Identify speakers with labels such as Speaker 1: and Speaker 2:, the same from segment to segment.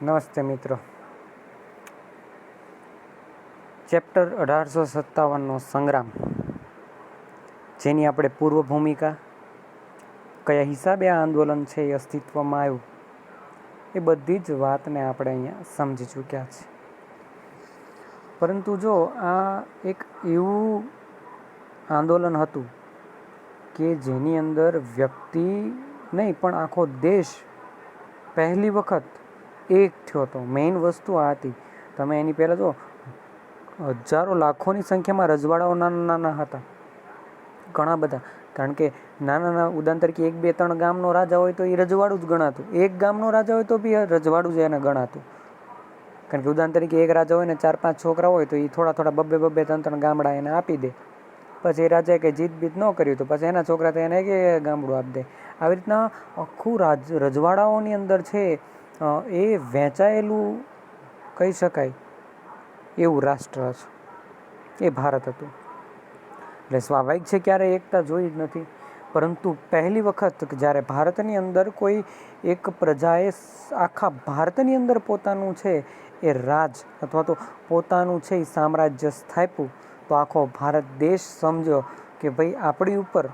Speaker 1: નમસ્તે મિત્રો. ચેપ્ટર 1857નો સંગ્રામ, જેની આપણે પૂર્વ ભૂમિકા, કયા હિસાબે આ આંદોલન છે એ અસ્તિત્વમાં આવ્યું, એ બધી જ વાતને આપણે અહીંયા સમજી ચૂક્યા છે. પરંતુ જો આ એક એવું આંદોલન હતું કે જેની અંદર વ્યક્તિ નહીં પણ આખો દેશ પહેલી વખત એક થયો હતો. મેઇન વસ્તુ આ હતી. તમે એની પહેલાં જો હજારો લાખોની સંખ્યામાં રજવાડાઓ નાના નાના હતા, ઘણા બધા. કારણ કે નાના ઉદાહરણ તરીકે 1, 2, 3 ગામનો રાજા હોય તો એ રજવાડું જ ગણાતું. એક ગામનો રાજા હોય તો બી રજવાડું જ એને ગણાતું. કારણ કે ઉદાહરણ તરીકે એક રાજા હોય ને 4, 5 છોકરા હોય તો એ થોડા 2, 2, 3 ગામડા એને આપી દે. પછી એ રાજાએ કંઈ જીત બીત ન કર્યું તો પછી એના છોકરા તો એને કે ગામડું આપી દે. આવી રીતના આખું રજવાડાઓની અંદર છે એ વહેંચાયેલું કહી શકાય એવું રાષ્ટ્ર છે, એ ભારત હતું. એટલે સ્વાભાવિક છે ક્યારેય એકતા જોઈ જ નથી. પરંતુ પહેલી વખત જ્યારે ભારતની અંદર કોઈ એક પ્રજાએ આખા ભારતની અંદર પોતાનું છે એ રાજ અથવા તો પોતાનું છે એ સામ્રાજ્ય સ્થાપ્યું, તો આખો ભારત દેશ સમજ્યો કે ભાઈ આપણી ઉપર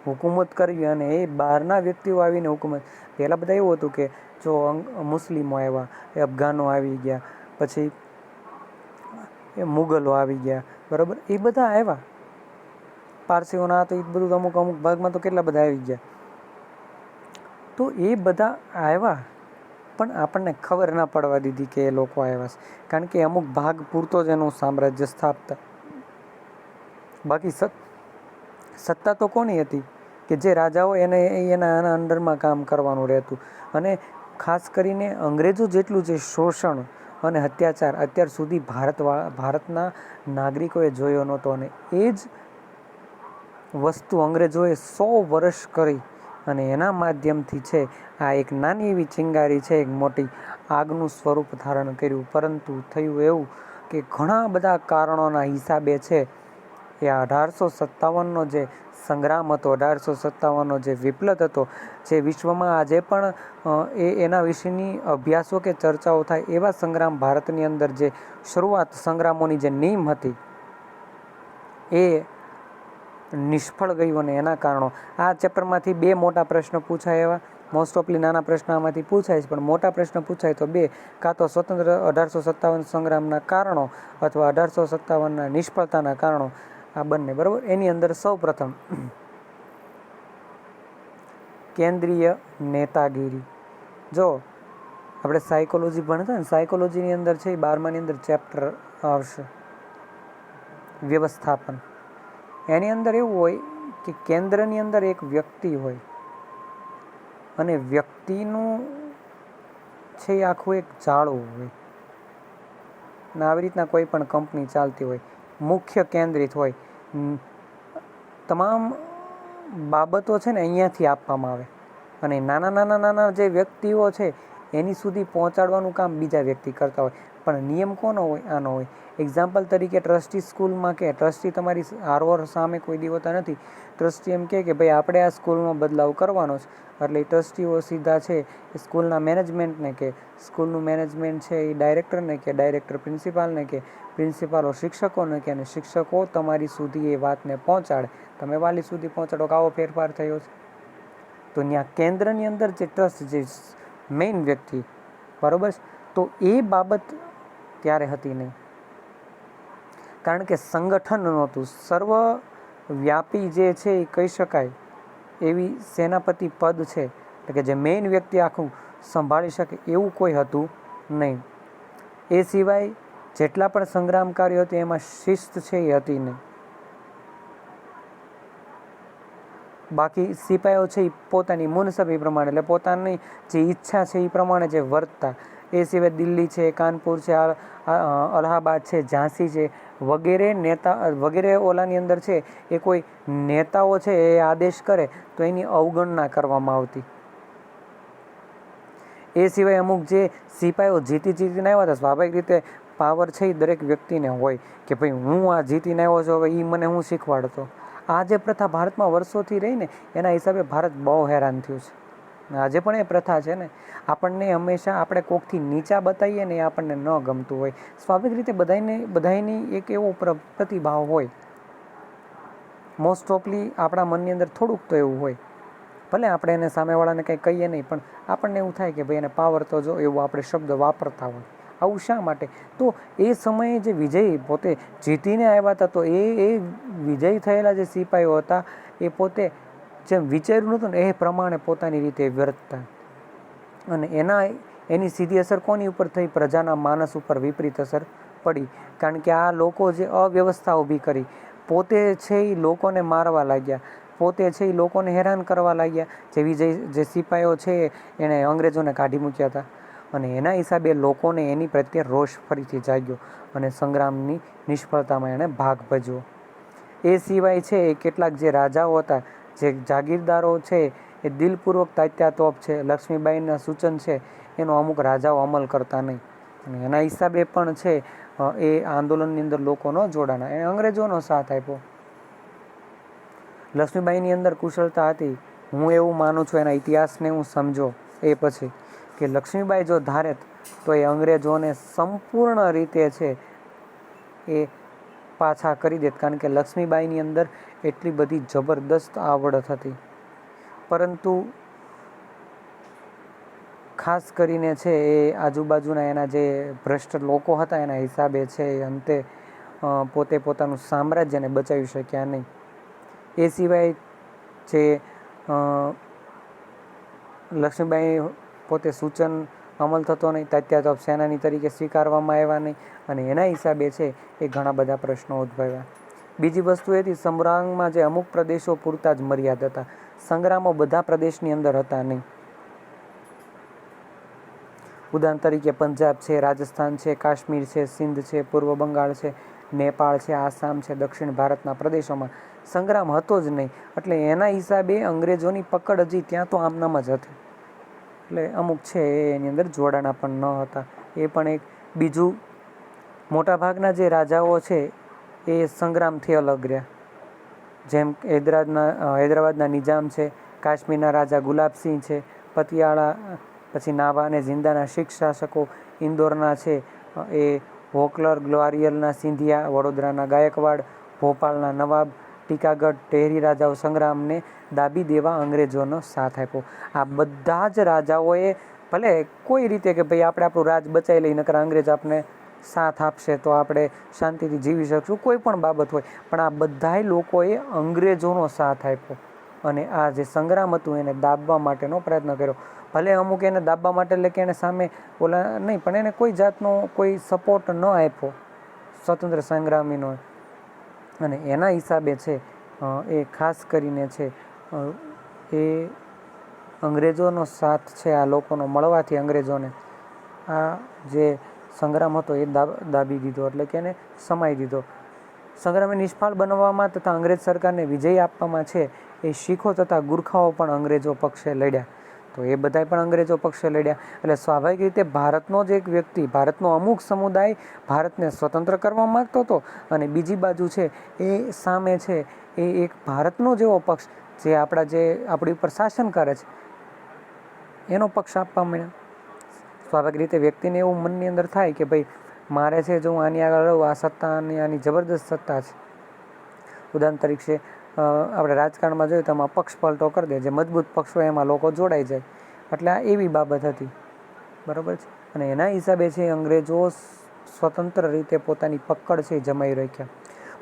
Speaker 1: હુકુમત કરવી. અને એ બહારના વ્યક્તિઓ આવીને હુકુમત, પહેલાં બધા એવું હતું કે જો મુસ્લિમો આવ્યા, એ અફઘાનો આવી ગયા, પછી એ મુગલો આવી ગયા, બરાબર, એ બધા આવ્યા. પારસીઓના તો એ બધું અમુક અમુક ભાગમાં તો કેટલા બધા આવી ગયા. તો એ બધા આવ્યા પણ આપણને ખબર ના પડવા દીધી કે એ લોકો આવ્યા છે. કારણ કે અમુક ભાગ પૂરતો જ એનું સામ્રાજ્ય સ્થાપતા. બાકી સત્તા તો કોની હતી કે જે રાજાઓ એને એના અંડરમાં કામ કરવાનું રહેતું. અને ખાસ કરીને અંગ્રેજો જેટલું જે શોષણ અને અત્યાચાર અત્યાર સુધી ભારતના નાગરિકોએ જોયો નહોતો. અને એ જ વસ્તુ અંગ્રેજોએ 100 વર્ષ કરી અને એના માધ્યમથી છે આ એક નાની એવી ચિંગારી છે એક મોટી આગનું સ્વરૂપ ધારણ કર્યું. પરંતુ થયું એવું કે ઘણા બધા કારણોના હિસાબે છે એ 1857નો જે સંગ્રામ હતો, 1857નો જે વિપ્લવ હતો, જે વિશ્વમાં આજે પણ એના વિશેની અભ્યાસો કે ચર્ચાઓ થાય એવા સંગ્રામ ભારતની અંદર જે શરૂઆત સંગ્રામોની જે નીમ હતી એ નિષ્ફળ ગયું. અને એના કારણો આ ચેપ્ટરમાંથી 2 મોટા પ્રશ્ન પૂછાય એવા. મોસ્ટ ઓફલી નાના પ્રશ્ન આમાંથી પૂછાય છે, પણ મોટા પ્રશ્ન પૂછાય તો 2, કાં તો સ્વતંત્ર 1857 સંગ્રામના કારણો અથવા 1857ના નિષ્ફળતાના કારણો, આ બંને, બરાબર. એની અંદર સૌ પ્રથમ કેન્દ્રીય નેતાગીરી. જો આપણે સાયકોલોજી ભણતા ને, સાયકોલોજીની અંદર છે એ 12માની અંદર ચેપ્ટર આવશે વ્યવસ્થાપન. એની અંદર એવું હોય કે કેન્દ્રની અંદર એક વ્યક્તિ હોય અને વ્યક્તિનું છે એ આખું એક જાળું હોય. અને આવી રીતના કોઈ પણ કંપની ચાલતી હોય, મુખ્ય કેન્દ્રિત હોય, તમામ બાબતો છે ને અહીંયાથી આપવામાં આવે અને નાના જે વ્યક્તિઓ છે એની સુધી પહોંચાડવાનું કામ બીજા વ્યક્તિ કરતા હોય. પણ નિયમ કોનો હોય? આનો હોય. એક્ઝામ્પલ તરીકે ટ્રસ્ટી સ્કૂલમાં કે ટ્રસ્ટી તમારી આરઓર સામે કોઈ દી હોતા નથી. ટ્રસ્ટી એમ કે ભાઈ આપણે આ સ્કૂલમાં બદલાવ કરવાનો છે, એટલે એ ટ્રસ્ટીઓ સીધા છે એ સ્કૂલના મેનેજમેન્ટને કે, સ્કૂલનું મેનેજમેન્ટ છે એ ડાયરેક્ટરને કે, ડાયરેક્ટર પ્રિન્સિપાલને કે, પ્રિન્સિપાલો શિક્ષકોને કે, અને શિક્ષકો તમારી સુધી એ વાતને પહોંચાડે. તમે વાલી સુધી પહોંચાડો કે આવો ફેરફાર થયો છે. તો ત્યાં કેન્દ્રની અંદર જે ટ્રસ્ટ, જે મેઇન વ્યક્તિ, બરાબર, તો એ બાબત ત્યારે હતી નહીં. કારણ કે સંગઠન નહોતું. સર્વવ્યાપી જે છે એ કહી શકાય એવી સેનાપતિ પદ છે, એટલે કે જે મેઇન વ્યક્તિ આખું સંભાળી શકે એવું કોઈ હતું નહીં. એ સિવાય જેટલા પણ સંગ્રામકારીઓ હતા એમાં શિસ્ત છે એ હતી નહીં. બાકી સિપાહીઓ છે એ પોતાની મુનસબી પ્રમાણે, એટલે પોતાની જે ઈચ્છા છે એ પ્રમાણે જે વર્તતા. એ સિવાય દિલ્હી છે, કાનપુર છે, અલ્હાબાદ છે, ઝાંસી છે વગેરે ઓલાની અંદર છે એ કોઈ નેતાઓ છે એ આદેશ કરે તો એની અવગણના કરવામાં આવતી. એ સિવાય અમુક જે સિપાહીઓ જીતીને આવ્યા હતા, સ્વાભાવિક રીતે પાવર છે એ દરેક વ્યક્તિને હોય કે ભાઈ હું આ જીતીને આવ્યો છું, હવે એ મને હું શીખવાડતો. આ જે પ્રથા ભારતમાં વર્ષોથી રહીને એના હિસાબે ભારત બહુ હેરાન થયું છે. આજે પણ એ પ્રથા છે ને. આપણને હંમેશા આપણે કોકથી નીચા બતાવીએ ને એ આપણને ન ગમતું હોય. સ્વાભાવિક રીતે બધાની એક એવો પ્રતિભાવ હોય. મોસ્ટ ઓફલી આપણા મનની અંદર થોડુંક તો એવું હોય. ભલે આપણે એને સામેવાળાને કંઈ કહીએ નહીં, પણ આપણને એવું થાય કે ભાઈ એને પાવર તો જો, એવો આપણે શબ્દ વાપરતા હોય. આવું શા માટે? તો એ સમયે જે વિજયી પોતે જીતીને આવ્યા હતા, તો એ વિજયી થયેલા જે સિપાહીઓ હતા એ પોતે જેમ વિચાર્યું નહોતું ને એ પ્રમાણે પોતાની રીતે વર્તતા. અને એની સીધી અસર કોની ઉપર થઈ? પ્રજાના માનસ ઉપર વિપરીત અસર પડી. કારણ કે આ લોકો જે અવ્યવસ્થા ઊભી કરી, પોતે છે એ લોકોને મારવા લાગ્યા, પોતે છે એ લોકોને હેરાન કરવા લાગ્યા. જે સિપાહીઓ છે એણે અંગ્રેજોને કાઢી મૂક્યા હતા. અને એના હિસાબે લોકોને એની પ્રત્યે રોષ ફરીથી જાગ્યો અને સંગ્રામની નિષ્ફળતામાં એણે ભાગ ભજવો. એ સિવાય છે એ કેટલાક જે રાજાઓ હતા, જે જાગીરદારો છે, એ દિલપૂર્વક તાત્યા તોપ છે, લક્ષ્મીબાઈના સૂચન છે, એનો અમુક રાજાઓ અમલ કરતા નહીં. અને એના હિસાબે પણ છે એ આંદોલનની અંદર લોકો ન જોડાણા, એને અંગ્રેજોનો સાથ આપ્યો. લક્ષ્મીબાઈની અંદર કુશળતા હતી. હું એવું માનું છું, એના ઇતિહાસને હું સમજો એ પછી, કે લક્ષ્મીબાઈ જો ધારે તો એ અંગ્રેજોને સંપૂર્ણ રીતે છે એ પાછા કરી દેત. કારણ કે લક્ષ્મીબાઈની અંદર એટલી બધી જબરદસ્ત આવડત હતી. પરંતુ ખાસ કરીને છે એ આજુબાજુના એના જે ભ્રષ્ટ લોકો હતા એના હિસાબે છે એ અંતે પોતે પોતાનું સામ્રાજ્યને બચાવી શક્યા નહીં. એ સિવાય જે લક્ષ્મીબાઈ પોતે સૂચન અમલ થતો નહીં, તાત્યાતોપ સેનાની તરીકે સ્વીકારવામાં આવ્યા નહીં, અને એના હિસાબે છે એ ઘણા બધા પ્રશ્નો ઉદ્ભવ્યા. બીજી વસ્તુ એ હતી, સંગ્રામમાં જે અમુક પ્રદેશો પૂરતા જ મર્યાદા હતા. સંગ્રામો બધા પ્રદેશની અંદર હતા નહીં. ઉદાહરણ તરીકે પંજાબ છે, રાજસ્થાન છે, કાશ્મીર છે, સિંધ છે, પૂર્વ બંગાળ છે, નેપાળ છે, આસામ છે, દક્ષિણ ભારતના પ્રદેશોમાં સંગ્રામ હતો જ નહીં. એટલે એના હિસાબે અંગ્રેજોની પકડ હજી ત્યાં તો આમનામ જ હતી. એટલે અમુક છે એની અંદર જોડાણા પણ ન હતા. એ પણ એક બીજું. મોટાભાગના જે રાજાઓ છે એ સંગ્રામથી અલગ રહ્યા. જેમ હૈદરાબાદના નિજામ છે, કાશ્મીરના રાજા ગુલાબસિંહ છે, પતિયાળા પછી નાભા અને ઝિંદાના શીખ શાસકો, ઇન્દોરના છે એ હોકલર, ગ્વાલિયરના સિંધિયા, વડોદરાના ગાયકવાડ, ભોપાલના નવાબ, ટીકાગઢ, ટેહરી રાજાઓ સંગ્રામને દાબી દેવા અંગ્રેજોનો સાથ આપ્યો. આ બધા જ રાજાઓએ ભલે કોઈ રીતે કે ભાઈ આપણે આપણું રાજ બચાવી લઈએ, નકર અંગ્રેજ આપણે સાથ આપશે તો આપણે શાંતિથી જીવી શકશું, કોઈ પણ બાબત હોય, પણ આ બધાય લોકોએ અંગ્રેજોનો સાથ આપ્યો અને આ જે સંગ્રામ હતું એને દાબવા માટેનો પ્રયત્ન કર્યો. ભલે અમુક એને દાબવા માટે એટલે કે એને સામે ઓલા નહીં, પણ એને કોઈ જાતનો કોઈ સપોર્ટ ન આપ્યો સ્વતંત્ર સંગ્રામીનો. અને એના હિસાબે છે એ ખાસ કરીને છે એ અંગ્રેજોનો સાથ છે આ લોકોનો મળવાથી અંગ્રેજોને આ જે સંગ્રામ હતો એ દાબી દીધો, એટલે કે એને સમાઈ દીધો. સંગ્રામને નિષ્ફળ બનાવવામાં તથા અંગ્રેજ સરકારને વિજય આપવામાં છે એ શીખો તથા ગુરખાઓ પણ અંગ્રેજો પક્ષે લડ્યા. તો એ બધાય પણ અંગ્રેજો પક્ષે લડ્યા. એટલે સ્વાભાવિક રીતે ભારતનો જ એક વ્યક્તિ, ભારતનો અમુક સમુદાય ભારતને સ્વતંત્ર કરવા માગતો હતો, અને બીજી બાજુ છે એ સામે છે એ એક ભારતનો જેવો પક્ષ જે આપણી ઉપર શાસન કરે છે એનો પક્ષ આપવા માંડ્યા. સ્વાભાવિક રીતે વ્યક્તિને એવું મનની અંદર થાય કે ભાઈ મારે છે જો હું આની આગળ રહું, આ સત્તા આની જબરદસ્ત સત્તા છે. ઉદાહરણ તરીકે આપણે રાજકારણમાં જોઈએ તો આમાં પક્ષ પલટો કરી દે, જે મજબૂત પક્ષ હોય એમાં લોકો જોડાઈ જાય. એટલે આ એવી બાબત હતી, બરાબર છે. અને એના હિસાબે છે અંગ્રેજો સ્વતંત્ર રીતે પોતાની પકડ છે જમાઈ રાખ્યા.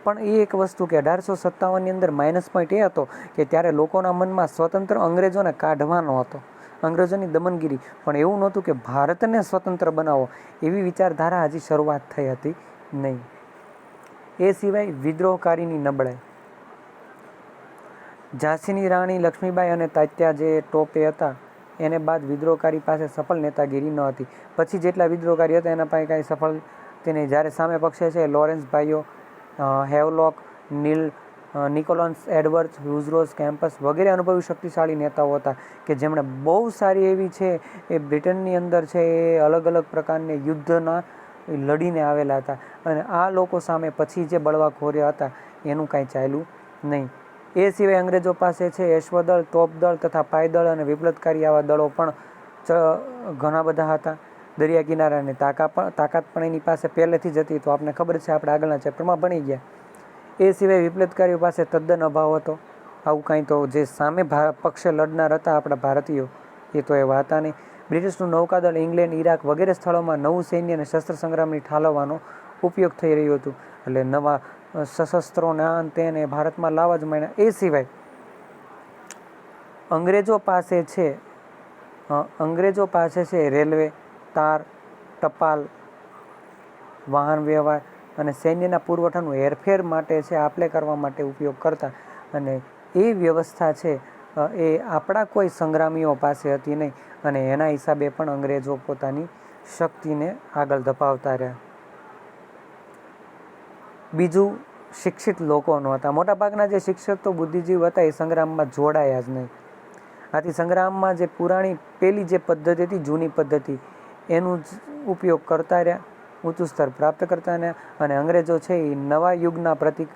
Speaker 1: પણ એ એક વસ્તુ કે 1857ની અંદર માઇનસ પોઈન્ટ એ હતો કે ત્યારે લોકોના મનમાં સ્વતંત્ર અંગ્રેજોને કાઢવાનો હતો, અંગ્રેજોની દમનગીરી. પણ એવું નહોતું કે ભારતને સ્વતંત્ર બનાવો, એવી વિચારધારા હજી શરૂઆત થઈ હતી નહીં. એ સિવાય વિદ્રોહકારીની નબળાઈ. ઝાંસીની રાણી લક્ષ્મીબાઈ અને તાત્યા જે ટોપે હતા એને બાદ વિદ્રોહકારી પાસે સફળ નેતાગીરી ન હતી. પછી જેટલા વિદ્રોહકારી હતા એના પાસે કાંઈ સફળ તેને જ્યારે સામે પક્ષે છે લોરેન્સ ભાઈઓ, હેવલોક, નિકોલસ એડવર્ડ્સ, વુઝરોઝ કેમ્પસ વગેરે અનુભવી શક્તિશાળી નેતાઓ હતા કે જેમણે બહુ સારી એવી છે એ બ્રિટનની અંદર છે એ અલગ અલગ પ્રકારની યુદ્ધના લડીને આવેલા હતા. અને આ લોકો સામે પછી જે બળવાખોર્યા હતા એનું કાંઈ ચાલ્યું નહીં. એ સિવાય અંગ્રેજો પાસે છે અશ્વદળ, તોપદળ તથા પાયદળ અને વિપ્લવકારી આવા દળો પણ ઘણા બધા હતા. દરિયા કિનારાની તાકાત પણ એની પાસે પહેલેથી જ હતી, તો આપને ખબર છે, આપણે આગળના ચેપ્ટરમાં ભણી ગયા. એ સિવાય વિપ્લવકારીઓ પાસે તદ્દન અભાવ હતો. આવું કાંઈ તો જે સામે પક્ષે લડનાર હતા આપણા ભારતીયો, એ તો એવા હતા નહીં. બ્રિટિશનું નૌકાદળ ઇંગ્લેન્ડ, ઈરાક વગેરે સ્થળોમાં નવું સૈન્ય અને શસ્ત્ર સંગ્રામની ઠાલવવાનો ઉપયોગ થઈ રહ્યું હતું. એટલે નવા સશસ્ત્રોને આ તેને ભારતમાં લાવવા જ માંડ્યા. એ સિવાય અંગ્રેજો પાસે છે રેલવે, તાર, ટપાલ, વાહન વ્યવહાર અને સૈન્યના પુરવઠાનું હેરફેર માટે છે આપલે કરવા માટે ઉપયોગ કરતા. અને એ વ્યવસ્થા છે એ આપણા કોઈ સંગ્રામીઓ પાસે હતી નહીં, અને એના હિસાબે પણ અંગ્રેજો પોતાની શક્તિને આગળ ધપાવતા રહ્યા. બીજું, શિક્ષિત લોકો નહોતા. મોટાભાગના જે શિક્ષિત તો બુદ્ધિજીવ હતા એ સંગ્રામમાં જોડાયા જ નહીં. આથી સંગ્રામમાં જે પહેલી જે પદ્ધતિ હતી, જૂની પદ્ધતિ, એનું જ ઉપયોગ કરતા રહ્યા, ઊંચું સ્તર પ્રાપ્ત કરતા રહ્યા. અને અંગ્રેજો છે એ નવા યુગના પ્રતિક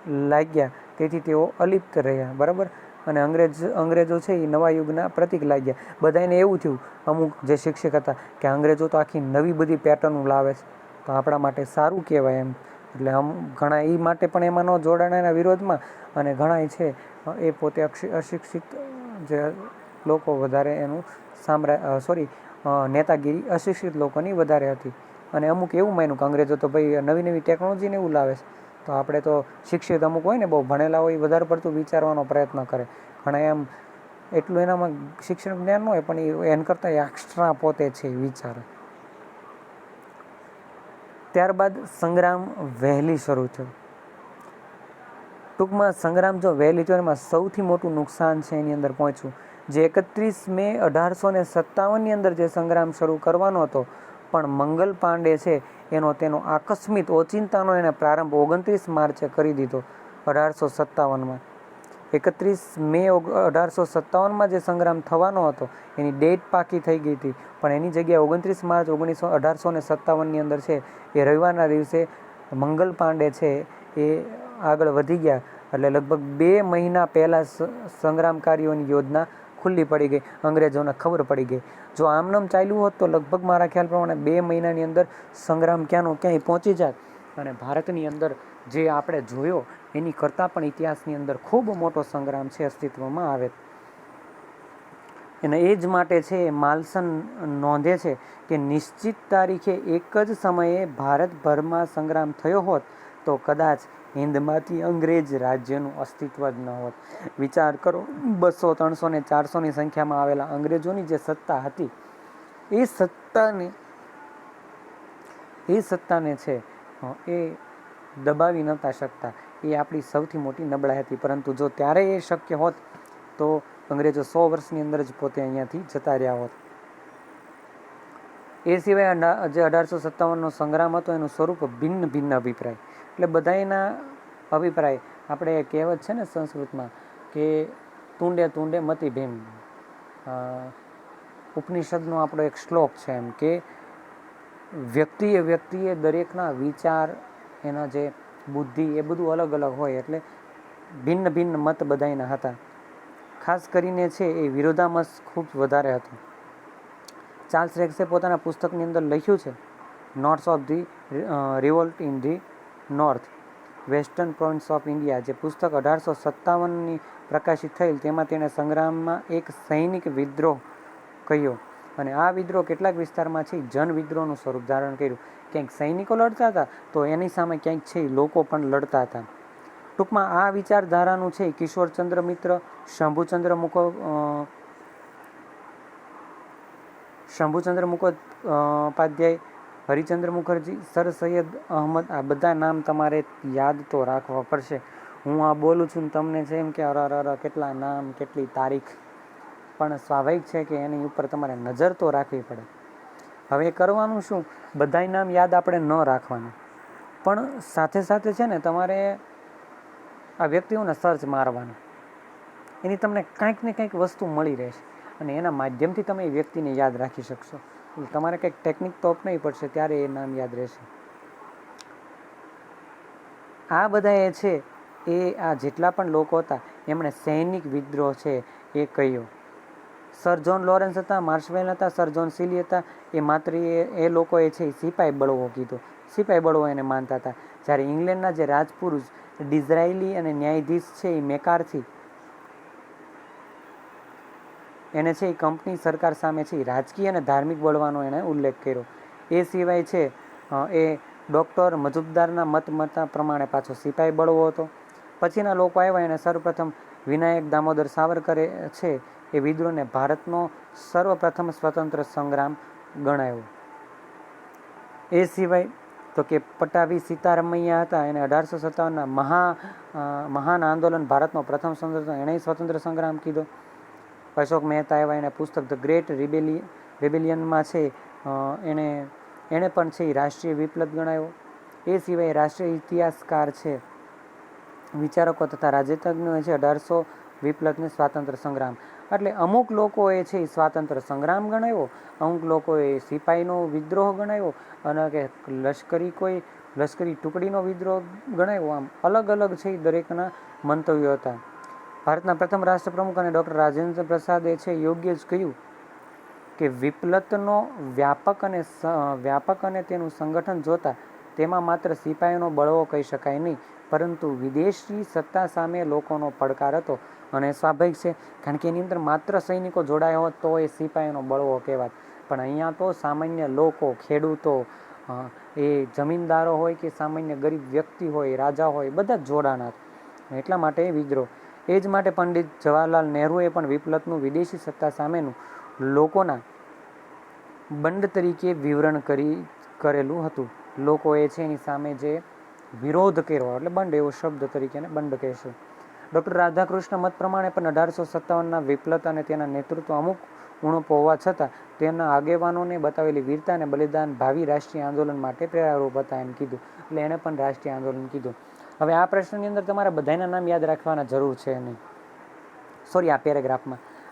Speaker 1: લાગ્યા, તેથી તેઓ અલિપ્ત રહ્યા. બરાબર. અને અંગ્રેજો છે એ નવા યુગના પ્રતિક લાગ્યા. બધાને એવું થયું, અમુક જે શિક્ષક હતા, કે અંગ્રેજો તો આખી નવી બધી પેટર્નો લાવે છે, તો આપણા માટે સારું કહેવાય એમ. એટલે ઘણા એ માટે પણ એમાં ન જોડાણા એના વિરોધમાં, અને ઘણા છે એ પોતે અશિક્ષિત જે લોકો વધારે એનું નેતાગીરી અશિક્ષિત લોકોની વધારે હતી. અને અમુક એવું માન્યું કે અંગ્રેજો તો ભાઈ નવી નવી ટેકનોલોજીને એવું લાવે છે, તો આપણે તો શિક્ષિત અમુક હોય ને, બહુ ભણેલા હોય, વધારે પડતું વિચારવાનો પ્રયત્ન કરે. ઘણા એમ એટલું એનામાં શિક્ષણ જ્ઞાન ન હોય, પણ એન કરતાં એક્સ્ટ્રા પોતે છે વિચારે. ત્યારબાદ સંગ્રામ વહેલી શરૂ થયો. ટૂંકમાં સંગ્રામ જો વહેલી થયો, એમાં સૌથી મોટું નુકસાન છે એની અંદર પહોંચ્યું. જે 31 મે 1857ની અંદર જે સંગ્રામ શરૂ કરવાનો હતો, પણ મંગલ પાંડે છે તેનો આકસ્મિક ઓચિંતાનો એને પ્રારંભ 29 માર્ચે કરી દીધો 1857માં. 31 મે 1857માં જે સંગ્રામ થવાનો હતો એની ડેટ પાકી થઈ ગઈ હતી, પણ એની જગ્યાએ 29 માર્ચ 1857ની અંદર છે એ રવિવારના દિવસે મંગલ પાંડે છે એ આગળ વધી ગયા. એટલે લગભગ 2 મહિના પહેલાં સંગ્રામકારીઓની યોજના ખુલ્લી પડી ગઈ, અંગ્રેજોને ખબર પડી ગઈ. જો આમનામ ચાલ્યું હોત તો લગભગ મારા ખ્યાલ પ્રમાણે 2 મહિનાની અંદર સંગ્રામ ક્યાંય પહોંચી જાય, અને ભારતની અંદર જે આપણે જોયો એની કરતાં પણ ઇતિહાસની અંદર ખૂબ મોટો સંગ્રામ છે અસ્તિત્વમાં આવે. અને એ જ માટે છે માલ્સન નોંધે છે કે નિશ્ચિત તારીખે એક જ સમયે ભારતભરમાં સંગ્રામ થયો હોત તો કદાચ હિન્દમાંથી અંગ્રેજ રાજ્યનું અસ્તિત્વ જ ન હોત. વિચાર કરો, 200, 300 ને 400ની સંખ્યામાં આવેલા અંગ્રેજોની જે સત્તા હતી, એ સત્તાને છે એ દબાવી નહોતા શકતા. એ આપણી સૌથી મોટી નબળાઈ હતી. પરંતુ જો ત્યારે એ શક્ય હોત તો અંગ્રેજો 100 વર્ષની અંદર જ પોતે અહીંયાથી જતા રહ્યા હોત. એ સિવાય જે 1857નો સંગ્રામ હતો એનું સ્વરૂપ ભિન્ન અભિપ્રાય. એટલે બધાના અભિપ્રાય, આપણે કહેવત છે ને સંસ્કૃતમાં કે તુંડે તુંડે મતિ ભીમ. ઉપનિષદનો આપણો એક શ્લોક છે એમ કે વ્યક્તિએ દરેકના વિચાર, એના જે બુદ્ધિ, એ બધું અલગ અલગ હોય. એટલે ભિન્ન મત બધાના હતા. ખાસ કરીને છે એ વિરોધામસ ખૂબ વધારે હતો. ચાર્લ્સ રેક્સે પોતાના પુસ્તકની અંદર લખ્યું છે, notes of the Revolt in the north western province of India. જે પુસ્તક 1857ની પ્રકાશિત થયેલ, તેમાં તેણે સંગ્રામમાં એક સૈનિક વિદ્રોહ કહ્યો. અને આ વિદ્રોહ કેટલાક વિસ્તારમાં છે જન વિદ્રોહનું સ્વરૂપ ધારણ કર્યું. ક્યાંક સૈનિકો લડતા હતા તો એની સામે ક્યાંક છે લોકો પણ લડતા હતા. ટૂંકમાં આ વિચારધારાનું છે કિશોરચંદ્ર મિત્ર, શંભુચંદ્ર મુખોપાધ્યાય, હરિચંદ્ર મુખર્જી, સર સૈયદ અહમદ, આ બધા નામ તમારે યાદ તો રાખવા પડશે. હું આ બોલું છું ને તમને છે એમ કે અર કેટલા નામ, કેટલી તારીખ, પણ સ્વાભાવિક છે કે એની ઉપર તમારે નજર તો રાખવી પડે. હવે કરવાનું શું, બધાય નામ યાદ આપણે ન રાખવાના, પણ સાથે સાથે છે ને તમારે આ વ્યક્તિઓને સર્ચ મારવાના. એની તમને કાંઈક ને કંઈક વસ્તુ મળી રહેશે, અને એના માધ્યમથી તમે એ વ્યક્તિને યાદ રાખી શકશો. તમારે કંઈક ટેકનિક તો અપનાવી પડશે, ત્યારે એ નામ યાદ રહેશે. આ બધા એ છે એ આ જેટલા પણ લોકો હતા એમણે સૈનિક વિદ્રોહ છે એ કહ્યો. સર જ્હોન લોરેન્સ હતા, માર્શવેલ હતા, સર જ્હોન સીલી હતા, એ માત્ર એ લોકોએ છે સિપાઈ બળવો કીધો. સિપાઈ બળવો એને માનતા હતા. જ્યારે ઇંગ્લેન્ડના જે રાજપુરુષ ડિઝરાયલી અને ન્યાયાધીશ છે એ મેકાર્થી, એને છે એ કંપની સરકાર સામે છે રાજકીય અને ધાર્મિક બળવાનો એણે ઉલ્લેખ કર્યો. એ સિવાય છે એ ડૉક્ટર મજુમદારના મત પ્રમાણે પાછો સિપાઈ બળવો હતો. પછીના લોકો આવ્યા એને સર્વપ્રથમ વિનાયક દામોદર સાવરકરે છે એ વિદ્રોહને ભારતનો સર્વપ્રથમ સ્વતંત્ર સંગ્રામ ગણાયો. એ સિવાય તો કે પટાભી સીતારામૈયા હતા, એને 1857ના મહાન આંદોલન ભારતનો પ્રથમ સ્વતંત્ર એણે સ્વતંત્ર સંગ્રામ કીધો. અશોક મહેતા આવ્યા, એને પુસ્તક ધ ગ્રેટ રિબેલિયનમાં છે એણે પણ છે એ રાષ્ટ્રીય વિપ્લવ ગણાયો. એ સિવાય રાષ્ટ્રીય ઇતિહાસકાર છે, વિચારકો તથા રાજ્યતજ્ઞોએ છે 1800 વિપ્લવને સ્વાતંત્ર્ય સંગ્રામ. એટલે અમુક લોકોએ છે એ સ્વાતંત્ર્ય સંગ્રામ ગણાવ્યો, અમુક લોકોએ સિપાહીનો વિદ્રોહ ગણાવ્યો, અને કે લશ્કરી ટુકડીનો વિદ્રોહ ગણાવ્યો. આમ અલગ અલગ છે એ દરેકના મંતવ્યો હતા. ભારતના પ્રથમ રાષ્ટ્રપ્રમુખ અને ડૉક્ટર રાજેન્દ્ર પ્રસાદે છે યોગ્ય જ કહ્યું કે વિપ્લવનો વ્યાપક અને તેનું સંગઠન જોતા તેમાં માત્ર સિપાહીનો બળવો કહી શકાય નહીં, પરંતુ વિદેશી સત્તા સામે લોકોનો પડકાર હતો. અને સ્વાભાવિક છે, કારણ કે એની અંદર માત્ર સૈનિકો જોડાયા હોત તો એ સિપાહીનો બળવો કહેવાત. પણ અહીંયા તો સામાન્ય લોકો, ખેડૂતો, એ જમીનદારો હોય કે સામાન્ય ગરીબ વ્યક્તિ હોય, રાજા હોય, બધા જ જોડાણા. એટલા માટે એ વિદ્રોહ. એ જ માટે પંડિત જવાહરલાલ નહેરુએ પણ વિપ્લવનું વિદેશી સત્તા સામેનું લોકોના બંડ તરીકે વિવરણ કરેલું હતું. લોકોએ છે એની સામે જે વિરોધ કર્યો એટલે બંડ, એવો શબ્દ તરીકે બંડ કહેશું. ડૉક્ટર રાધાકૃષ્ણ મત પ્રમાણે પણ 1857ના વિપ્લવ અને તેના નેતૃત્વ અમુક ઉણપો હોવા છતાં તેમના આગેવાનોને બતાવેલી વીરતા અને બલિદાન ભાવિ રાષ્ટ્રીય આંદોલન માટે પ્રેરણારૂપ હતા એમ કીધું. એટલે એણે પણ રાષ્ટ્રીય આંદોલન કીધું. હવે આ પ્રશ્નની અંદર તમારે બધાના નામ યાદ રાખવાના જરૂર છે નહીં. સોરી,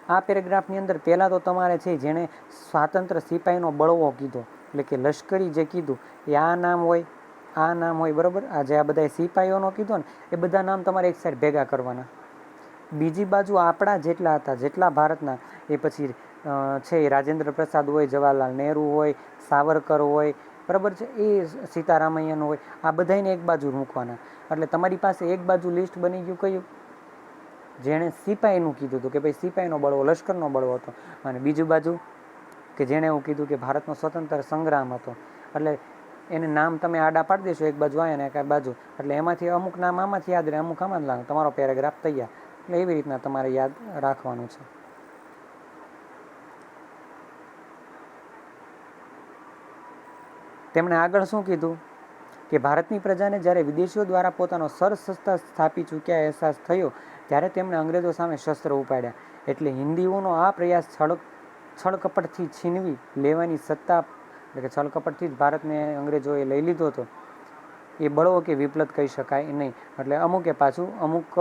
Speaker 1: આ પેરેગ્રાફની અંદર પહેલાં તો તમારે છે જેણે સ્વાતંત્ર્ય સિપાહીનો બળવો કીધો, એટલે કે લશ્કરી જે કીધું એ આ નામ હોય, બરાબર. આ બધા સિપાહીઓનો કીધો ને એ બધા નામ તમારે એક સાઈડ ભેગા કરવાના. બીજી બાજુ આપણા જેટલા હતા, જેટલા ભારતના, એ પછી છે એ રાજેન્દ્ર પ્રસાદ હોય, જવાહરલાલ નહેરુ હોય, સાવરકર હોય, બરાબર છે, એ સીતારામૈયાનો હોય, આ બધાને એક બાજુ મૂકવાના. એટલે તમારી પાસે એક બાજુ લિસ્ટ બની ગયું કયું, જેણે સિપાહીનું કીધું હતું કે ભાઈ સિપાહીનો બળવો, લશ્કરનો બળવો હતો, અને બીજું બાજુ કે જેણે એવું કીધું કે ભારતનો સ્વતંત્ર સંગ્રામ હતો. એટલે એને નામ તમે આડા પાડી દેશો, એક બાજુ આવ્યા ને એક બાજુ, એટલે એમાંથી અમુક નામ આમાંથી યાદ રહે, અમુક આમાં જ લાગે, તમારો પેરેગ્રાફ તૈયાર. એટલે એવી રીતના તમારે યાદ રાખવાનું છે. તેમણે આગળ શું કીધું કે ભારતની પ્રજાને જ્યારે વિદેશીઓ દ્વારા પોતાનો સત્તા સ્થાપી ચૂક્યા અહેસાસ થયો ત્યારે તેમણે અંગ્રેજો સામે શસ્ત્ર ઉપાડ્યા. એટલે હિન્દીઓનો આ પ્રયાસ છળકપટથી છીનવી લેવાની સત્તા, એટલે કે છળકપટથી જ ભારતને અંગ્રેજોએ લઈ લીધો હતો, એ બળવો કે વિપ્લવ કહી શકાય નહીં. એટલે અમુક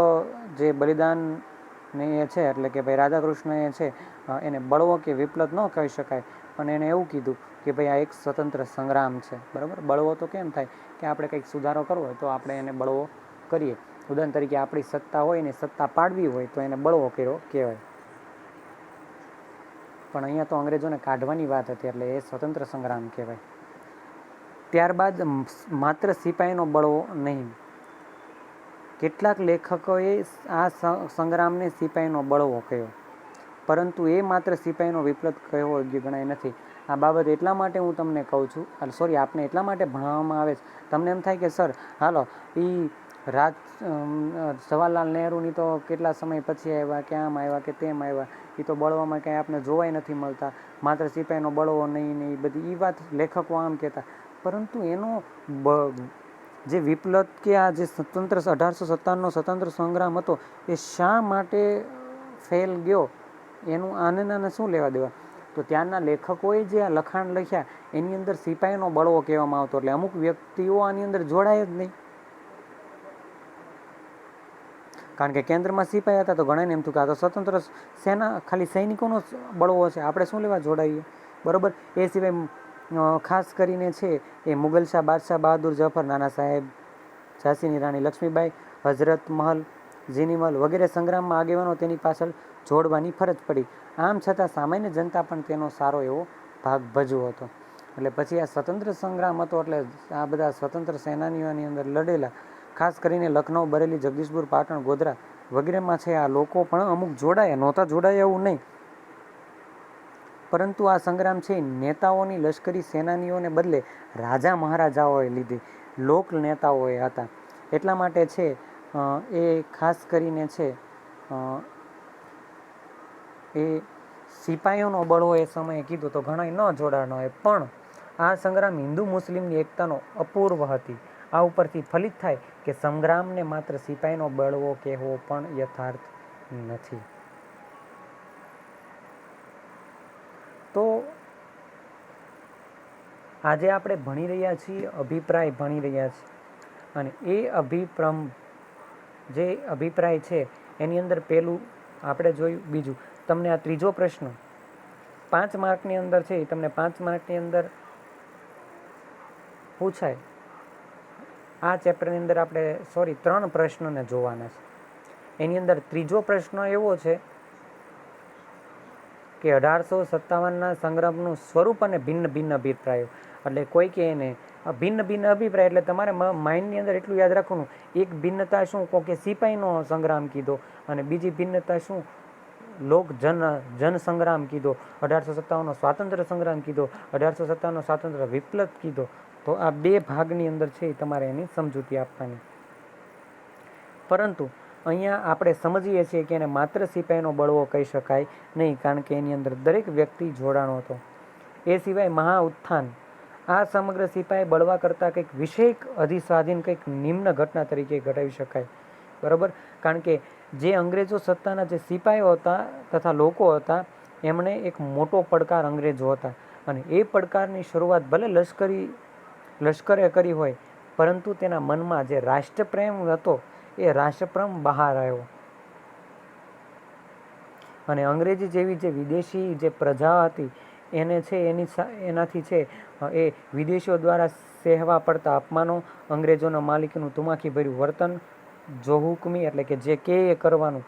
Speaker 1: જે બલિદાન ને એ છે, એટલે કે ભાઈ રાધાકૃષ્ણ છે, એને બળવો કે વિપ્લવ ન કહી શકાય, પણ એને એવું કીધું કે ભાઈ આ એક સ્વતંત્ર સંગ્રામ છે, બરાબર. બળવો તો કેમ થાય કે આપણે કંઈક સુધારો કરવો હોય તો આપણે એને બળવો કરીએ. ઉદાહરણ તરીકે આપણી સત્તા હોય ને સત્તા પાડવી હોય તો એને બળવો કર્યો કહેવાય. પણ અહીંયા તો અંગ્રેજોને કાઢવાની વાત હતી એટલે એ સ્વતંત્ર સંગ્રામ કહેવાય. ત્યારબાદ માત્ર સિપાહીનો બળવો નહીં, કેટલાક લેખકોએ આ સંગ્રામને સિપાહીનો બળવો કહ્યો, પરંતુ એ માત્ર સિપાહીનો વિપ્લવ કહેવો યોગ્ય ગણાય નથી. આ બાબત એટલા માટે હું તમને કહું છું, આપને એટલા માટે ભણાવવામાં આવે છે. તમને એમ થાય કે સર હાલો જવાહરલાલ નહેરુની તો કેટલા સમય પછી આવ્યા, કે આમ આવ્યા કે તેમ આવ્યા, એ તો બળવામાં કાંઈ આપણે જોવાય નથી મળતા, માત્ર સિપાહીનો બળવો નહીં ને એ બધી એ વાત લેખકો આમ કહેતા. પરંતુ એનો જે વિપ્લવ કે આ જે 1857નો સ્વતંત્ર સંગ્રામ હતો એ શા માટે ફેલ ગયો, એનું આને શું લેવા દેવા. તો ત્યારના લેખકોએ જે આ લખાણ લખ્યા એની અંદર સિપાહીનો બળવો કહેવામાં આવતો, એટલે અમુક વ્યક્તિઓ આની અંદર જોડાય જ નહીં. કારણ કે કેન્દ્રમાં સિપાહી હતા તો ઘણાને એમ થયું કે આ તો સ્વતંત્ર સેના, ખાલી સૈનિકોનો બળવો છે, આપણે શું લેવા જોડાઈએ, બરાબર. એ સિવાય ખાસ કરીને છે એ મુગલ શાહ બાદશાહ બહાદુર જફર, નાના સાહેબ, ઝાંસીની રાણી લક્ષ્મીબાઈ, હઝરત મહલ, જીનીમલ વગેરે સંગ્રામમાં આગેવાનો તેની પાછળ જોડવાની ફરજ પડી. આમ છતાં સામાન્ય જનતા પણ તેનો સારો એવો ભાગ ભજવો હતો. એટલે પછી આ સ્વતંત્ર સંગ્રામ હતો, એટલે આ બધા સ્વતંત્ર સેનાનીઓની અંદર લડેલા, ખાસ કરીને લખનઉ, બરેલી, જગદીશપુર, પાટણ, ગોધરા વગેરેમાં છે આ લોકો પણ અમુક જોડાયા, નહોતા જોડાયા એવું નહીં, પરંતુ આ સંગ્રામ છે નેતાઓની લશ્કરી સેનાનીઓને બદલે રાજા મહારાજાઓએ લીધી, લોક નેતાઓએ હતા. એટલા માટે છે એ ખાસ કરીને છે એ સિપાહીઓનો બળવો એ સમયે કીધું તો ઘણા ન જોડાણ હોય, પણ આ સંગ્રામ હિન્દુ મુસ્લિમની એકતાનો અપૂર્વ હતી. આ ઉપરથી ફલિત થાય કે સંગ્રામને માત્ર સિપાહીનો બળવો કહેવો પણ યથાર્થ નથી. તો આજે આપણે ભણી રહ્યા છીએ, અભિપ્રાય ભણી રહ્યા છીએ, અને એ જે અભિપ્રાય છે એની અંદર પહેલું આપણે જોયું. બીજું, તમને આ ત્રીજો પ્રશ્ન 5 માર્કની અંદર છે, તમને 5 માર્કની અંદર પૂછાય. આ ચેપ્ટરની અંદર આપણે 3 પ્રશ્નને જોવાના છે. એની અંદર ત્રીજો પ્રશ્ન એવો છે કે 1857ના સંગ્રામનું સ્વરૂપ અને ભિન્ન ભિન્ન અભિપ્રાયો. એટલે કોઈ કે એને ભિન્ન ભિન્ન અભિપ્રાય, એટલે તમારે માઇન્ડની અંદર એટલું યાદ રાખવાનું, એક ભિન્નતા શું કહો કે સિપાહીનો સંગ્રામ કીધો, અને બીજી ભિન્નતા શું લોક જન સંગ્રામ કીધો, 1857નો સ્વાતંત્ર્ય સંગ્રામ કીધો, 1857નો સ્વાતંત્ર્ય વિપ્લવ કીધો. તો આ 2 ભાગની અંદર છે તમારે એની સમજૂતી આપવાની. પરંતુ અહીંયા આપણે સમજીએ છીએ કે એને માત્ર સિપાહીનો બળવો કહી શકાય નહીં, કારણ કે એની અંદર દરેક વ્યક્તિ જોડાણો હતો. એ સિવાય મહા ઉત્થાન આ સમગ્ર સિપાહી બળવા કરતાં કંઈક વિશેષ અધિસ્વાધીન, કંઈક નિમ્ન ઘટના તરીકે ઘટાવી શકાય. બરાબર, કારણ કે જે અંગ્રેજો સત્તાના જે સિપાહીઓ હતા તથા લોકો હતા, એમણે એક મોટો પડકાર અંગ્રેજો હતા, અને એ પડકારની શરૂઆત ભલે લશ્કરે કરી હોય, પરંતુ તેના મનમાં જે રાષ્ટ્રપ્રેમ હતો એ રાષ્ટ્રપ્રેમ બહાર આવ્યો, અને અંગ્રેજી જેવી જે વિદેશી જે પ્રજા હતી એને છે એનાથી છે એ વિદેશીઓ દ્વારા સહેવા પડતા અપમાનો, અંગ્રેજોના માલિકીનું તુમાખી ભર્યું વર્તન, જોહુકમી એટલે કે જે કે એ કરવાનું,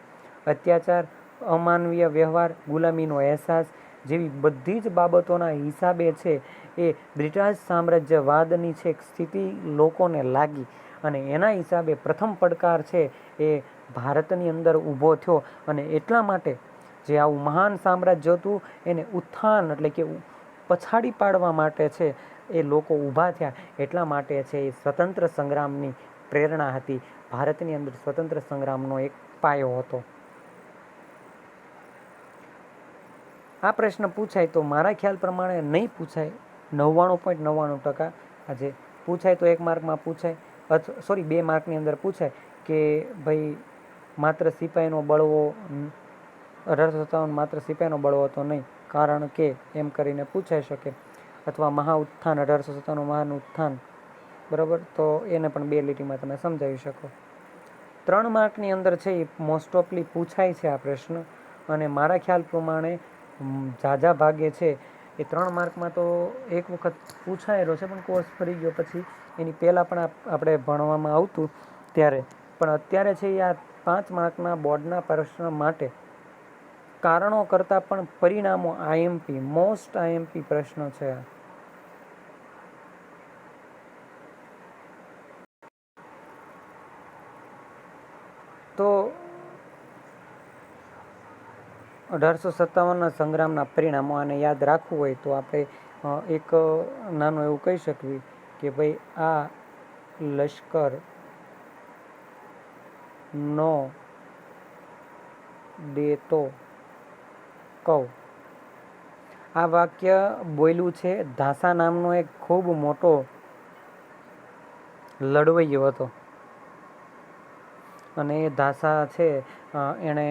Speaker 1: અત્યાચાર, અમાનવીય વ્યવહાર, ગુલામીનો અહેસાસ જેવી બધી જ બાબતોના હિસાબે છે એ બ્રિટિશ સામ્રાજ્યવાદની છે સ્થિતિ લોકોને લાગી, અને એના હિસાબે પ્રથમ પડકાર છે એ ભારતની અંદર ઊભો થયો. અને એટલા માટે જે આવું મહાન સામ્રાજ્ય હતું એને ઉત્થાન એટલે કે પછાડી પાડવા માટે છે એ લોકો ઊભા થયા. એટલા માટે છે એ સ્વતંત્ર સંગ્રામની પ્રેરણા હતી. ભારતની અંદર સ્વતંત્ર સંગ્રામનો એક પાયો હતો. આ પ્રશ્ન પૂછાય તો મારા ખ્યાલ પ્રમાણે નહીં પૂછાય, 99.99% આજે પૂછાય તો 1 માર્કમાં પૂછાય, 2 માર્કની અંદર પૂછાય કે ભાઈ માત્ર સિપાહીનો બળવો 1857 માત્ર સિપાહીનો બળવો હતો નહીં, કારણ કે એમ કરીને પૂછાઈ શકે, અથવા મહા ઉત્થાન 1857 મહાન ઉત્થાન. બરાબર, તો એને પણ 2 લીટીમાં તમે સમજાવી શકો. 3 માર્કની અંદર છે એ મોસ્ટ ઓફલી પૂછાય છે આ પ્રશ્ન, અને મારા ખ્યાલ પ્રમાણે ઝાઝા ભાગે છે એ 3 માર્કમાં તો એક વખત પૂછાયેલો છે, પણ કોર્સ ફરી ગયો, પછી એની પહેલાં પણ આપણે ભણવામાં આવતું ત્યારે. પણ અત્યારે છે એ આ 5 માર્કના બોર્ડના પ્રશ્ન માટે કારણો કરતાં પણ પરિણામો આઈએમપી, મોસ્ટ આઈએમપી પ્રશ્ન છે. તો 1857ના સંગ્રામના પરિણામો, આને યાદ રાખવું હોય તો આપણે એક નાનું એવું કહી શકીએ કે ભાઈ આ લશ્કર નો દેતો કૌ. આ વાક્ય બોલ્યું છે ધાસા નામનો એક ખૂબ મોટો લડવૈયો હતો, અને એ ધાસા છે એણે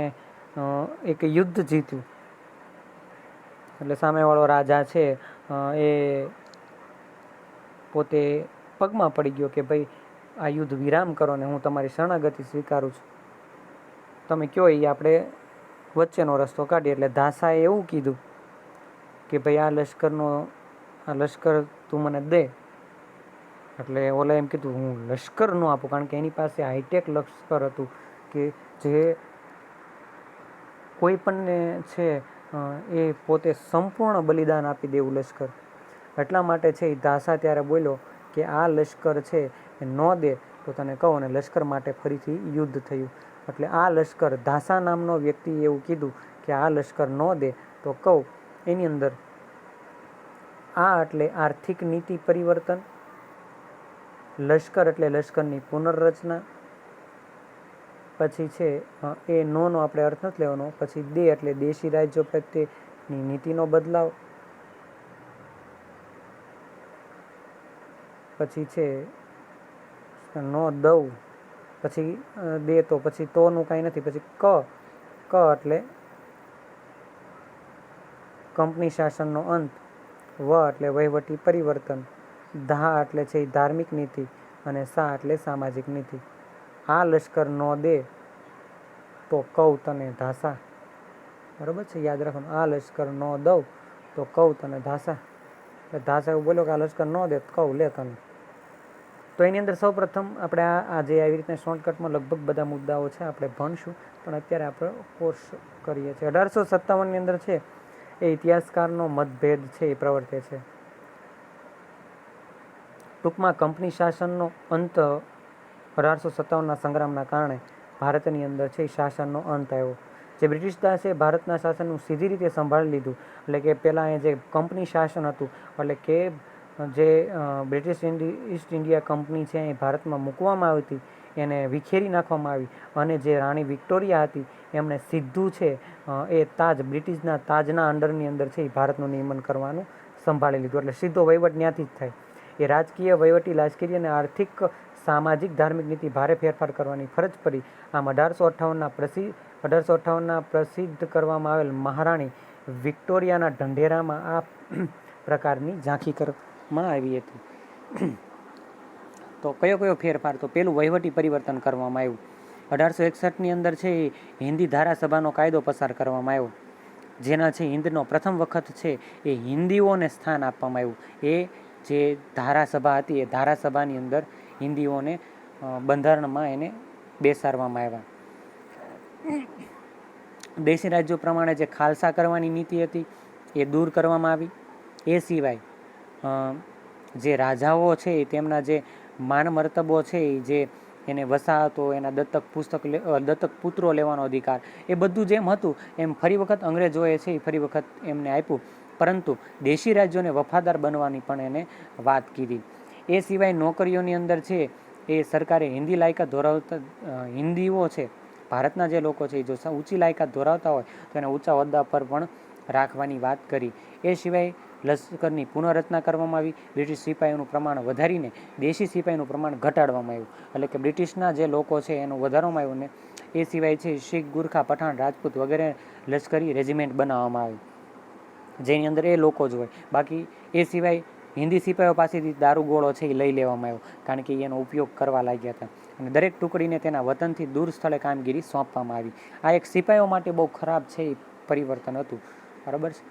Speaker 1: એક યુદ્ધ જીત્યું. એટલે સામેવાળો રાજા છે એ પોતે પગમાં પડી ગયો કે ભાઈ આ યુદ્ધ વિરામ કરો ને હું તમારી શરણાગતિ સ્વીકારું છું, તમે કયો એ આપણે વચ્ચેનો રસ્તો કાઢીએ. એટલે ધાસાએ એવું કીધું કે ભાઈ આ લશ્કર તું મને દે. એટલે ઓલા એમ કીધું હું લશ્કર ન આપું, કારણ કે એની પાસે હાઈટેક લશ્કર હતું, કે જે કોઈ પણને છે એ પોતે સંપૂર્ણ બલિદાન આપી દેવું લશ્કર. એટલા માટે છે એ ધાસા ત્યારે બોલ્યો કે આ લશ્કર છે એ ન દે તો તને કહું, અને લશ્કર માટે ફરીથી યુદ્ધ થયું. એટલે આ લશ્કર, ધાસા નામનો વ્યક્તિએ એવું કીધું કે આ લશ્કર ન દે તો કહું. એની અંદર આ એટલે આર્થિક નીતિ પરિવર્તન, લશ્કર એટલે લશ્કરની પુનર્રચના, પછી છે એ નો આપણે અર્થ નથી લેવાનો, પછી દે એટલે દેશી રાજ્યો પ્રત્યેની નીતિનો બદલાવ, પછી છે નો દઉં, પછી દે તો પછી તોનું કાંઈ નથી, પછી ક એટલે કંપની શાસનનો અંત, વ એટલે વહીવટી પરિવર્તન, ધા એટલે છે ધાર્મિક નીતિ, અને સા એટલે સામાજિક નીતિ. આ લશ્કર નો દે તો કહું તને ધાસા. બરાબર છે, યાદ રાખવાનું. આ લશ્કર ન દઉં તો કહું તને ધાસા. એટલે ધાસા એવું બોલ્યો કે આ લશ્કર ન દે તો કહું લે તને. તો એની અંદર સૌપ્રથમ આપણે આજે આવી રીતના શોર્ટકટમાં લગભગ બધા મુદ્દાઓ છે આપણે ભણશું, પણ અત્યારે આપણે કોર્સ કરીએ છીએ. 1857ની અંદર છે એ ઇતિહાસકારનો મતભેદ છે એ પ્રવર્તે છે. ટૂંકમાં કંપની શાસનનો અંત 1857ના સંગ્રામના કારણે ભારતની અંદર છે એ શાસનનો અંત આવ્યો. જે બ્રિટિશ છે ભારતના શાસનનું સીધી રીતે સંભાળી લીધું. એટલે કે પહેલાં એ જે કંપની શાસન હતું, એટલે કે જે બ્રિટિશ ઈસ્ટ ઇન્ડિયા કંપની છે એ ભારતમાં મૂકવામાં આવી હતી, એને વિખેરી નાખવામાં આવી, અને જે રાણી વિક્ટોરિયા હતી એમણે સીધું છે એ તાજ, બ્રિટિશના તાજના અંડરની અંદર છે એ ભારતનું નિયમન કરવાનું સંભાળી લીધું. એટલે સીધો વહીવટ ત્યાંથી જ થાય. એ રાજકીય, વહીવટી, રાજકીય અને આર્થિક, સામાજિક, ધાર્મિક નીતિ ભારે ફેરફાર કરવાની ફરજ પડી. આમ 1858ના પ્રસિદ્ધ કરવામાં આવેલ મહારાણી વિક્ટોરિયાના ઢંઢેરામાં આ પ્રકારની ઝાંખી કરવામાં આવી હતી. તો કયો ફેરફાર? તો પેલું વહીવટી પરિવર્તન કરવામાં આવ્યું. 1861ની અંદર છે એ હિન્દી ધારાસભાનો કાયદો પસાર કરવામાં આવ્યો, જેના છે હિન્દનો પ્રથમ વખત છે એ હિન્દીઓને સ્થાન આપવામાં આવ્યું. એ જે ધારાસભા હતી એ ધારાસભાની અંદર હિન્દીઓને બંધારણમાં એને બેસાડવામાં આવ્યા. દેશી રાજ્યો પ્રમાણે જે ખાલસા કરવાની નીતિ હતી એ દૂર કરવામાં આવી. એ સિવાય જે રાજાઓ છે તેમના જે માન મર્તબો છે જે એને વસાહતો, એના દત્તક પુત્રો લેવાનો અધિકાર, એ બધું જેમ હતું એમ ફરી વખત અંગ્રેજોએ છે એ ફરી વખત એમને આપ્યું, પરંતુ દેશી રાજ્યોને વફાદાર બનવાની પણ એને વાત કીધી. એ સિવાય નોકરીઓની અંદર છે એ સરકારે હિન્દી લાયકાત ધરાવતા હિન્દીઓ છે, ભારતના જે લોકો છે જો ઊંચી લાયકાત ધરાવતા હોય તો એને ઊંચા હોદ્દા પર પણ રાખવાની વાત કરી. એ સિવાય લશ્કરની પુનઃરચના કરવામાં આવી. બ્રિટિશ સિપાહીઓનું પ્રમાણ વધારીને દેશી સિપાહીનું પ્રમાણ ઘટાડવામાં આવ્યું. એટલે કે બ્રિટિશના જે લોકો છે એનું વધારવામાં આવ્યું, ને એ સિવાય છે શીખ, ગુરખા, પઠાણ, રાજપૂત વગેરે લશ્કરી રેજિમેન્ટ બનાવવામાં આવ્યું, જેની અંદર એ લોકો જ હોય. બાકી એ સિવાય હિન્દી સિપાહીઓ પાસેથી દારૂગોળો છે એ લઈ લેવામાં આવ્યો, કારણ કે એનો ઉપયોગ કરવા લાગ્યા હતા, અને દરેક ટુકડીને તેના વતનથી દૂર સ્થળે કામગીરી સોંપવામાં આવી. આ એક સિપાહીઓ માટે બહુ ખરાબ છે એ પરિવર્તન હતું. બરાબર છે.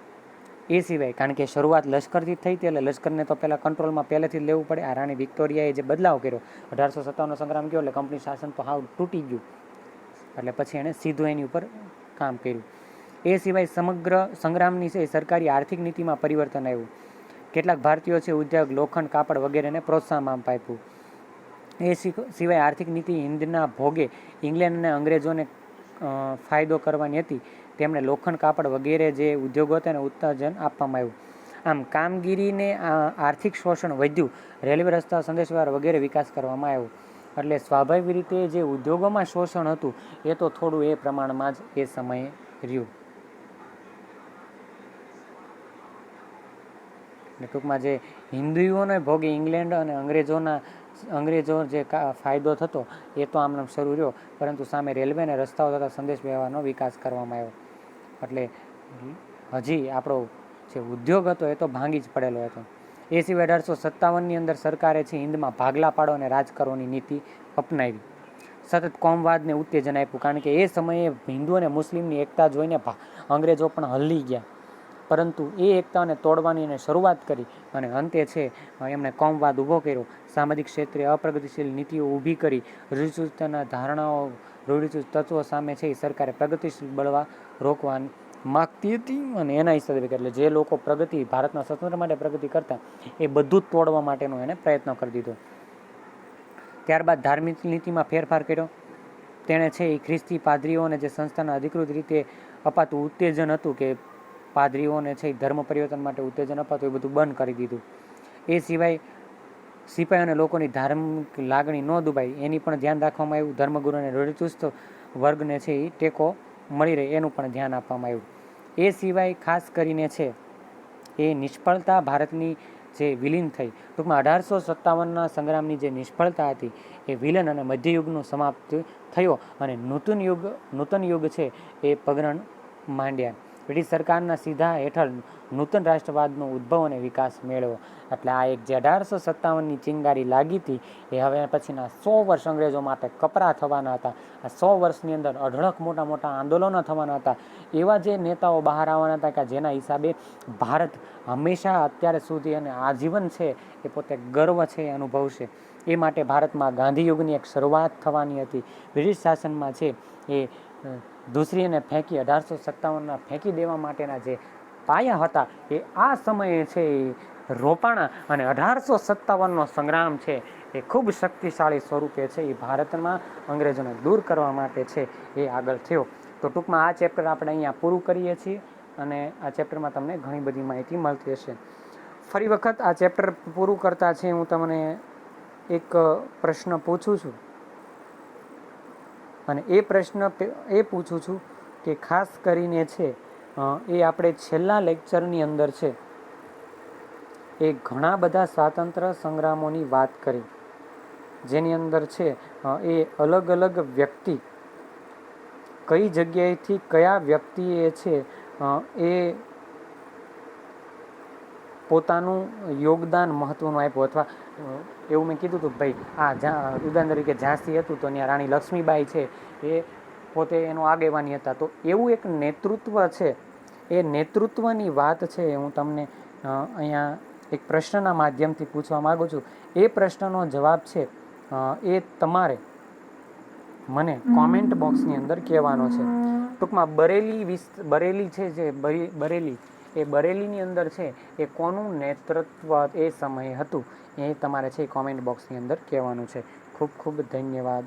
Speaker 1: એ સિવાય કારણ કે શરૂઆત લશ્કરથી થઈ હતી, એટલે લશ્કરને તો પહેલાં કંટ્રોલમાં પહેલેથી જ લેવું પડે. આ રાણી વિક્ટોરિયાએ જે બદલાવ કર્યો, 1857નો સંગ્રામ ગયો એટલે કંપની શાસન તો હાવ તૂટી ગયું, એટલે પછી એણે સીધું એની ઉપર કામ કર્યું. એ સિવાય સમગ્ર સંગ્રામની છે સરકારી આર્થિક નીતિમાં પરિવર્તન આવ્યું. કેટલાક ભારતીયો છે ઉદ્યોગ, લોખંડ, કાપડ વગેરેને પ્રોત્સાહન આપ્યું. એ સિવાય આર્થિક નીતિ હિન્દના ભોગે ઇંગ્લેન્ડ અને અંગ્રેજોને ફાયદો કરવાની હતી. તેમણે લોખંડ, કાપડ વગેરે જે ઉદ્યોગો હતા એને ઉત્તેજન આપવામાં આવ્યું. આમ કામગીરીને આર્થિક શોષણ વધ્યું. રેલવે, રસ્તા, સંદેશવ્યવહાર વગેરે વિકાસ કરવામાં આવ્યો. એટલે સ્વાભાવિક રીતે જે ઉદ્યોગોમાં શોષણ હતું એ તો થોડું એ પ્રમાણમાં જ એ સમયે રહ્યું. ટૂંકમાં જે હિન્દુઓને ભોગે ઇંગ્લેન્ડ અને અંગ્રેજો જે ફાયદો થતો એ તો આમને શરૂ રહ્યો, પરંતુ સામે રેલવે અને રસ્તાઓ તથા સંદેશ વ્યવહારનો વિકાસ કરવામાં આવ્યો. એટલે હજી આપણો જે ઉદ્યોગ હતો એ તો ભાંગી જ પડેલો હતો. એ સિવાય 1857ની અંદર સરકારે છે હિન્દમાં ભાગલા પાડો અને રાજ કરવાની નીતિ અપનાવી. સતત કોમવાદને ઉત્તેજન આપ્યું, કારણ કે એ સમયે હિન્દુ અને મુસ્લિમની એકતા જોઈને અંગ્રેજો પણ હલી ગયા, પરંતુ એ એકતાને તોડવાની એને શરૂઆત કરી, અને અંતે છે એમણે કોમવાદ ઊભો કર્યો. સામાજિક ક્ષેત્રે અપ્રગતિશીલ નીતિઓ ઊભી કરી, રૂઢિચુસ્તના ધારણાઓ રૂઢિચુસ્ત તત્વો સામે છે એ સરકારે પ્રગતિશીલ બળવા રોકવા માગતી હતી, અને એના હિસાબે એટલે જે લોકો પ્રગતિ ભારતના સ્વતંત્ર માટે પ્રગતિ કરતા એ બધું જ તોડવા માટેનો એને પ્રયત્ન કરી દીધો. ત્યારબાદ ધાર્મિક નીતિમાં ફેરફાર કર્યો. તેણે છે એ ખ્રિસ્તી પાદરીઓને જે સંસ્થાના અધિકૃત રીતે અપાતું ઉત્તેજન હતું કે પાદરીઓને છે એ ધર્મ પરિવર્તન માટે ઉત્તેજન અપાતું, એ બધું બંધ કરી દીધું. એ સિવાય સિપાઈ અને લોકોની ધાર્મિક લાગણી ન દુભાય એની પણ ધ્યાન રાખવામાં આવ્યું. ધર્મગુરુને રૂઢિચુસ્ત વર્ગને છે એ ટેકો મળી રહે એનું પણ ધ્યાન આપવામાં આવ્યું. એ સિવાય ખાસ કરીને છે એ નિષ્ફળતા ભારતની જે વિલીન થઈ, ટૂંકમાં 1857ના સંગ્રામની જે નિષ્ફળતા હતી એ વિલન અને મધ્યયુગનો સમાપ્ત થયો અને નૂતન યુગ છે એ પગરણ માંડ્યા. બ્રિટિશ સરકારના સીધા હેઠળ નૂતન રાષ્ટ્રવાદનો ઉદ્ભવ અને વિકાસ મેળવ્યો. એટલે આ એક જે 1857ની ચિંગારી લાગી હતી એ હવે પછીના 100 વર્ષ અંગ્રેજો માટે કપરા થવાના હતા. આ 100 વર્ષની અંદર અઢળક મોટા મોટા આંદોલનો થવાના હતા. એવા જે નેતાઓ બહાર આવવાના હતા કે જેના હિસાબે ભારત હંમેશા અત્યારે સુધી અને આજીવન છે એ પોતે ગર્વ છે એ અનુભવશે. એ માટે ભારતમાં ગાંધીયુગની એક શરૂઆત થવાની હતી. બ્રિટિશ શાસનમાં છે એ દૂસરીને ફેંકી 1857ના ફેંકી દેવા માટેના જે પાયા હતા એ આ સમયે છે એ રોપાણા, અને 1857નો સંગ્રામ છે એ ખૂબ શક્તિશાળી સ્વરૂપે છે એ ભારતમાં અંગ્રેજોને દૂર કરવા માટે છે એ આગળ થયો. તો ટૂંકમાં આ ચેપ્ટર આપણે અહીંયા પૂરું કરીએ છીએ, અને આ ચેપ્ટરમાં તમને ઘણી બધી માહિતી મળતી હશે. ફરી વખત આ ચેપ્ટર પૂરું કરતા છે હું તમને એક પ્રશ્ન પૂછું છું, અને એ પ્રશ્ન એ પૂછું છું કે ખાસ કરીને છે એ આપણે છેલ્લા લેક્ચરની અંદર છે એ ઘણા બધા સ્વાતંત્ર્ય સંગ્રામોની વાત કરી, જેની અંદર છે એ અલગ અલગ વ્યક્તિ કઈ જગ્યાએથી કયા વ્યક્તિએ છે એ પોતાનું યોગદાન મહત્વનું આપ્યું. અથવા એવું મેં કીધું હતું ભાઈ ઉદાહરણ તરીકે ઝાંસી હતું તો ત્યાં રાણી લક્ષ્મીબાઈ છે એ પોતે એનો આગેવાની હતા. તો એવું એક નેતૃત્વ છે, એ નેતૃત્વની વાત છે હું તમને અહીંયા એક પ્રશ્નના માધ્યમથી પૂછવા માગું છું. એ પ્રશ્નનો જવાબ છે એ તમારે મને કોમેન્ટ બોક્સની અંદર કહેવાનો છે. ટૂંકમાં બરેલી છે જે બરેલી, એ બરેલીની અંદર છે એ કોનું નેતૃત્વ એ સમયે હતું એ તમારે છે કોમેન્ટ બોક્સની અંદર કહેવાનું છે. ખૂબ ખૂબ ધન્યવાદ.